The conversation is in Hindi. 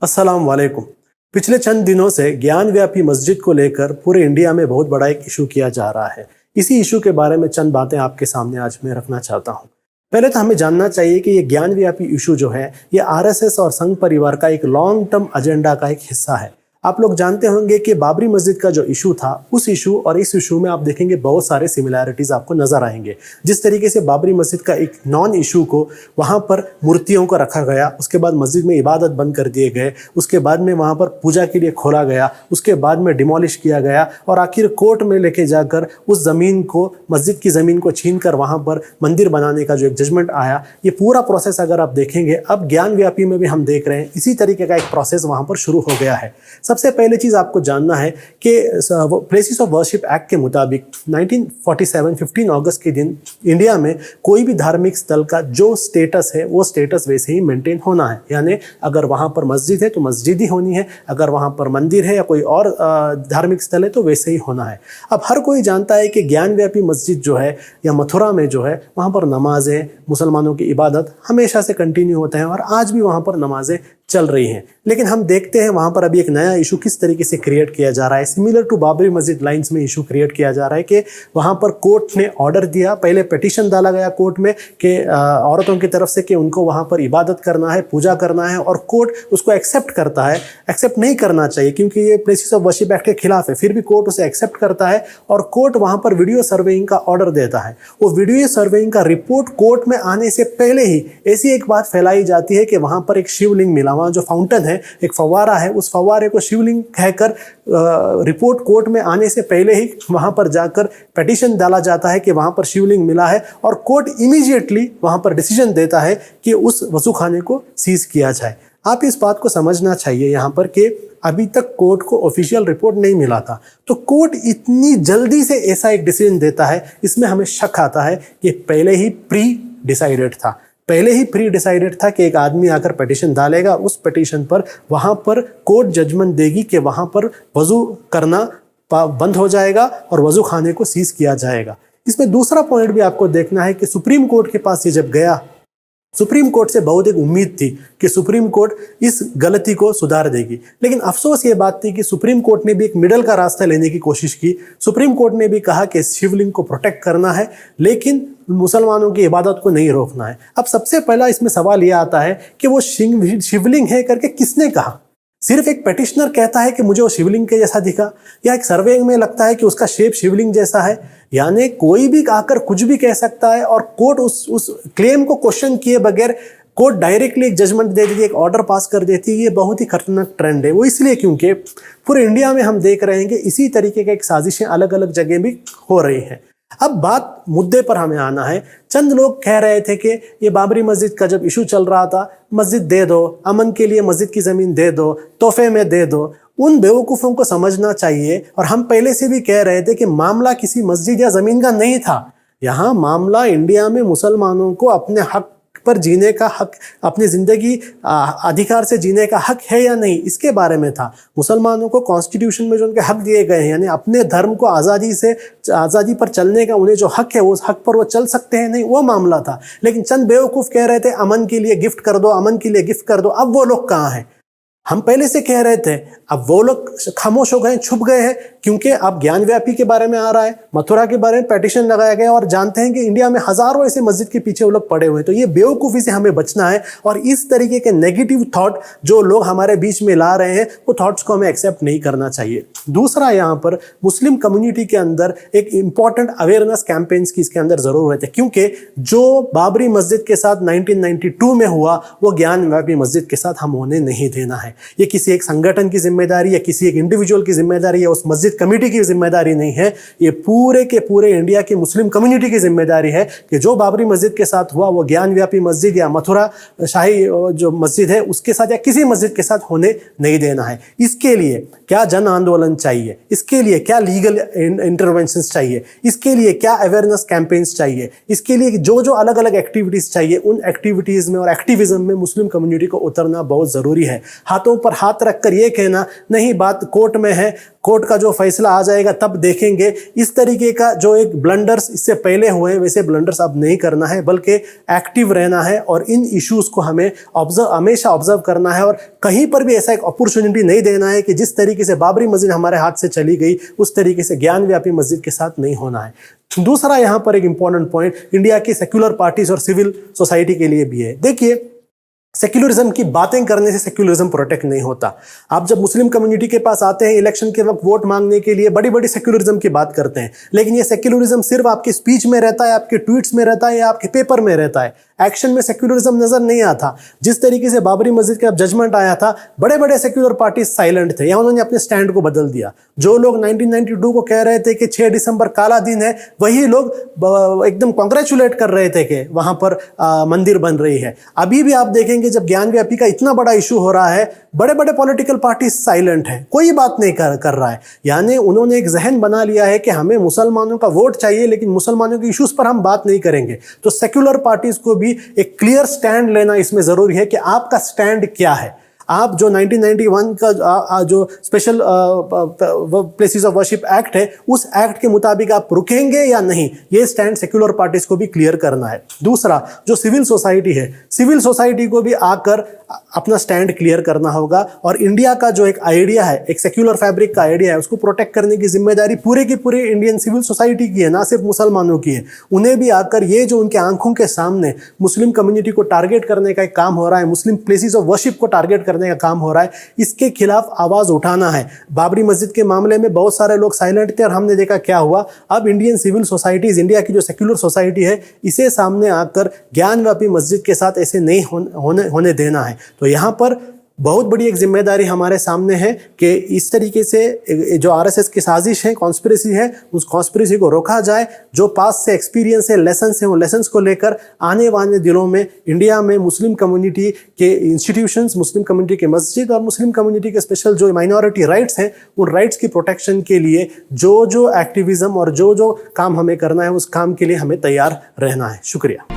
अस्सलाम वालेकुम। पिछले चंद दिनों से ज्ञान व्यापी मस्जिद को लेकर पूरे इंडिया में बहुत बड़ा एक इशू किया जा रहा है। इसी इशू के बारे में चंद बातें आपके सामने आज मैं रखना चाहता हूँ। पहले तो हमें जानना चाहिए कि ये ज्ञान व्यापी इशू जो है ये आरएसएस और संघ परिवार का एक लॉन्ग टर्म एजेंडा का एक हिस्सा है। आप लोग जानते होंगे कि बाबरी मस्जिद का जो इशू था, उस इशू और इस इशू में आप देखेंगे बहुत सारे सिमिलैरिटीज आपको नजर आएंगे। जिस तरीके से बाबरी मस्जिद का एक नॉन इशू को वहां पर मूर्तियों को रखा गया, उसके बाद मस्जिद में इबादत बंद कर दिए गए, उसके बाद में वहां पर पूजा के लिए खोला गया, उसके बाद में डिमोलिश किया गया और आखिर कोर्ट में लेके जाकर उस जमीन को, मस्जिद की जमीन को छीन कर वहां पर मंदिर बनाने का जो एक जजमेंट आया, ये पूरा प्रोसेस अगर आप देखेंगे, अब ज्ञान व्यापी में भी हम देख रहे हैं इसी तरीके का एक प्रोसेस वहां पर शुरू हो गया है। सबसे पहले चीज आपको जानना है कि प्लेसेस ऑफ वर्शिप एक्ट के मुताबिक 1947 15 अगस्त के दिन इंडिया में कोई भी धार्मिक स्थल का जो स्टेटस है वो स्टेटस वैसे ही मेंटेन होना है। यानी अगर वहां पर मस्जिद है तो मस्जिद ही होनी है, अगर वहां पर मंदिर है या कोई और धार्मिक स्थल है तो वैसे ही होना है। अब हर कोई जानता है कि ज्ञान व्यापी मस्जिद जो है या मथुरा में जो है वहां पर नमाजें, मुसलमानों की इबादत हमेशा से कंटिन्यू होते हैं और आज भी वहां पर नमाजें चल रही हैं। लेकिन हम देखते हैं वहां पर अभी एक नया इशू किस तरीके से क्रिएट किया जा रहा है। सिमिलर टू बाबरी मस्जिद लाइंस में इशू क्रिएट किया जा रहा है कि वहां पर कोर्ट ने ऑर्डर दिया, पहले पिटीशन डाला गया कोर्ट में कि औरतों की तरफ से कि उनको वहां पर इबादत करना है, पूजा करना है, और कोर्ट उसको एक्सेप्ट करता है। एक्सेप्ट नहीं करना चाहिए क्योंकि ये प्लेसेस ऑफ वर्शिप एक्ट के खिलाफ है, फिर भी कोर्ट उसे एक्सेप्ट करता है और कोर्ट वहां पर वीडियो सर्वेइंग का ऑर्डर देता है। वो वीडियो सर्वेइंग का रिपोर्ट कोर्ट में आने से पहले ही ऐसी एक बात फैलाई जाती है कि वहां पर एक शिवलिंग मिला, वहां जो फाउंटेन है, एक फव्वारा है, उस फव्वारे को शिवलिंग कहकर रिपोर्ट कोर्ट में आने से पहले ही वहां पर जाकर पिटीशन डाला जाता है कि वहां पर शिवलिंग मिला है और कोर्ट इमीडिएटली वहां पर डिसीजन देता है कि उस वसूखाने को सीज किया जाए। आप इस बात को समझना चाहिए यहाँ पर कि अभी तक कोर्ट को ऑफिशियल रिपोर्ट नहीं मिला था, तो कोर्ट इतनी जल्दी से ऐसा एक डिसीजन देता है, इसमें हमें शक आता है कि पहले ही प्री डिसाइडेड था। पहले ही प्री डिसाइडेड था कि एक आदमी आकर पिटीशन डालेगा, उस पिटीशन पर वहां पर कोर्ट जजमेंट देगी कि वहां पर वजू करना बंद हो जाएगा और वजू खाने को सीज किया जाएगा। इसमें दूसरा पॉइंट भी आपको देखना है कि सुप्रीम कोर्ट के पास ये जब गया, सुप्रीम कोर्ट से बहुत एक उम्मीद थी कि सुप्रीम कोर्ट इस गलती को सुधार देगी, लेकिन अफसोस ये बात थी कि सुप्रीम कोर्ट ने भी एक मिडल का रास्ता लेने की कोशिश की। सुप्रीम कोर्ट ने भी कहा कि शिवलिंग को प्रोटेक्ट करना है लेकिन मुसलमानों की इबादत को नहीं रोकना है। अब सबसे पहला इसमें सवाल यह आता है कि वो शिवलिंग है करके किसने कहा? सिर्फ एक पिटिशनर कहता है कि मुझे वो शिवलिंग के जैसा दिखा, या एक सर्वे में लगता है कि उसका शेप शिवलिंग जैसा है? यानी कोई भी आकर कुछ भी कह सकता है और कोर्ट उस क्लेम को क्वेश्चन किए बगैर कोर्ट डायरेक्टली एक जजमेंट दे देती है, एक ऑर्डर पास कर देती है। ये बहुत ही खतरनाक ट्रेंड है। वो इसलिए क्योंकि पूरे इंडिया में हम देख रहे हैं कि इसी तरीके की साजिशें अलग अलग जगह भी हो रही हैं। अब बात मुद्दे पर हमें आना है। चंद लोग कह रहे थे कि ये बाबरी मस्जिद का जब इशू चल रहा था, मस्जिद दे दो, अमन के लिए मस्जिद की जमीन दे दो, तोहफे में दे दो। उन बेवकूफ़ों को समझना चाहिए, और हम पहले से भी कह रहे थे कि मामला किसी मस्जिद या जमीन का नहीं था। यहाँ मामला इंडिया में मुसलमानों को अपने हक पर जीने का हक, अपनी जिंदगी अधिकार से जीने का हक है या नहीं, इसके बारे में था। मुसलमानों को कॉन्स्टिट्यूशन में जो उनके हक दिए गए हैं, यानी अपने धर्म को आज़ादी पर चलने का उन्हें जो हक है, उस हक पर वो चल सकते हैं, नहीं, वो मामला था। लेकिन चंद बेवकूफ़ कह रहे थे अमन के लिए गिफ्ट कर दो, अमन के लिए गिफ्ट कर दो। अब वो लोग कहाँ हैं? हम पहले से कह रहे थे, अब वो लोग खामोश हो गए, छुप गए हैं, क्योंकि अब ज्ञान व्यापी के बारे में आ रहा है, मथुरा के बारे में पिटीशन लगाया गया और जानते हैं कि इंडिया में हजारों ऐसे मस्जिद के पीछे वो लोग पड़े हुए हैं। तो ये बेवकूफ़ी से हमें बचना है और इस तरीके के नेगेटिव थॉट जो लोग हमारे बीच में ला रहे हैं, वो थॉट्स को हमें एक्सेप्ट नहीं करना चाहिए। दूसरा, यहाँ पर मुस्लिम कम्युनिटी के अंदर एक इंपॉर्टेंट अवेयरनेस कैंपेन्स की इसके अंदर ज़रूरत है, क्योंकि जो बाबरी मस्जिद के साथ 1992 में हुआ, वो ज्ञान व्यापी मस्जिद के साथ हम होने नहीं देना है। ये किसी एक संगठन की जिम्मेदारी या किसी एक इंडिविजुअल की जिम्मेदारी या उस मस्जिद कमेटी की जिम्मेदारी नहीं है। ये पूरे के पूरे इंडिया की मुस्लिम कम्युनिटी की जिम्मेदारी है कि जो बाबरी मस्जिद के साथ हुआ वो ज्ञान व्यापी मस्जिद या मथुरा शाही जो मस्जिद है उसके साथ या किसी मस्जिद के साथ होने नहीं देना है। इसके लिए क्या जन आंदोलन बंद चाहिए, इसके लिए क्या लीगल इंटरवेंशंस चाहिए, इसके लिए क्या अवेयरनेस कैंपेन्स चाहिए, इसके लिए जो जो अलग अलग एक्टिविटीज़ चाहिए, उन एक्टिविटीज़ में और एक्टिविज्म में मुस्लिम कम्युनिटी को उतरना बहुत ज़रूरी है। हाथों पर हाथ रखकर ये कहना नहीं बात कोर्ट में है, कोर्ट का जो फैसला आ जाएगा तब देखेंगे, इस तरीके का जो एक ब्लंडर्स इससे पहले हुए वैसे ब्लंडर्स अब नहीं करना है, बल्कि एक्टिव रहना है और इन इश्यूज़ को हमें हमेशा ऑब्जर्व करना है और कहीं पर भी ऐसा एक अपॉर्चुनिटी नहीं देना है कि जिस तरीके से बाबरी मस्जिद हमारे हाथ से चली गई उस तरीके से ज्ञान व्यापी मस्जिद के साथ नहीं होना है। दूसरा यहाँ पर एक इंपॉर्टेंट पॉइंट इंडिया की सेक्युलर पार्टीज और सिविल सोसाइटी के लिए भी है। देखिए, सेक्युलरिज्म की बातें करने से सेक्युलरिज्म प्रोटेक्ट नहीं होता। आप जब मुस्लिम कम्युनिटी के पास आते हैं इलेक्शन के वक्त वोट मांगने के लिए, बड़ी बड़ी सेक्युलरिज्म की बात करते हैं, लेकिन ये सेक्युलरिज्म सिर्फ आपके स्पीच में रहता है, आपके ट्वीट्स में रहता है या आपके पेपर में रहता है, एक्शन में सेक्युलरिज्म नजर नहीं आता। जिस तरीके से बाबरी मस्जिद का जजमेंट आया था, बड़े बड़े सेक्युलर पार्टी साइलेंट थे या उन्होंने अपने स्टैंड को बदल दिया। जो लोग 1992 को कह रहे थे कि 6 दिसंबर काला दिन है, वही लोग एकदम कांग्रेचुलेट कर रहे थे कि वहां पर मंदिर बन रही है। अभी भी आप देखेंगे जब ज्ञान व्यापी का इतना बड़ा इशू हो रहा है, बड़े बड़े पॉलिटिकल पार्टी साइलेंट है, कोई बात नहीं कर रहा है। यानी उन्होंने एक जहन बना लिया है कि हमें मुसलमानों का वोट चाहिए लेकिन मुसलमानों के इश्यूज पर हम बात नहीं करेंगे। तो सेक्युलर पार्टीज को भी एक क्लियर स्टैंड लेना इसमें जरूरी है कि आपका स्टैंड क्या है। आप जो 1991 का जो special places of worship act है, उस एक्ट के मुताबिक आप रुकेंगे या नहीं, ये स्टैंड सेक्युलर पार्टीज को भी क्लियर करना है। दूसरा, जो सिविल सोसाइटी है, सिविल सोसाइटी को भी आकर अपना स्टैंड क्लियर करना होगा और इंडिया का जो एक आइडिया है, एक सेक्युलर फैब्रिक का आइडिया है, उसको प्रोटेक्ट करने की जिम्मेदारी पूरे की पूरे इंडियन सिविल सोसाइटी की है, ना सिर्फ मुसलमानों की है। उन्हें भी आकर ये जो उनके आंखों के सामने मुस्लिम कम्युनिटी को टारगेट करने का एक काम हो रहा है, मुस्लिम प्लेसेस ऑफ वर्शिप को टारगेट करने का काम हो रहा है, इसके खिलाफ आवाज उठाना है। बाबरी मस्जिद के मामले में बहुत सारे लोग साइलेंट थे और हमने देखा क्या हुआ। अब इंडियन सिविल सोसाइटीज, इंडिया की जो सेक्युलर सोसाइटी है, इसे सामने आकर ज्ञान व्यापी मस्जिद के साथ ऐसे नहीं होने देना है। तो यहाँ पर बहुत बड़ी एक जिम्मेदारी हमारे सामने है कि इस तरीके से जो आरएसएस की साजिश है, कॉन्स्पिरेसी है, उस कॉन्स्पिरेसी को रोका जाए। जो पास से एक्सपीरियंस है, लेसन्स हैं, उन लेसन्स को लेकर आने वाले दिनों में इंडिया में मुस्लिम कम्युनिटी के इंस्टीट्यूशंस, मुस्लिम कम्युनिटी के मस्जिद और मुस्लिम कम्युनिटी के स्पेशल जो माइनॉरिटी राइट्स हैं, उन राइट्स की प्रोटेक्शन के लिए जो जो एक्टिविज्म और जो जो काम हमें करना है, उस काम के लिए हमें तैयार रहना है। शुक्रिया।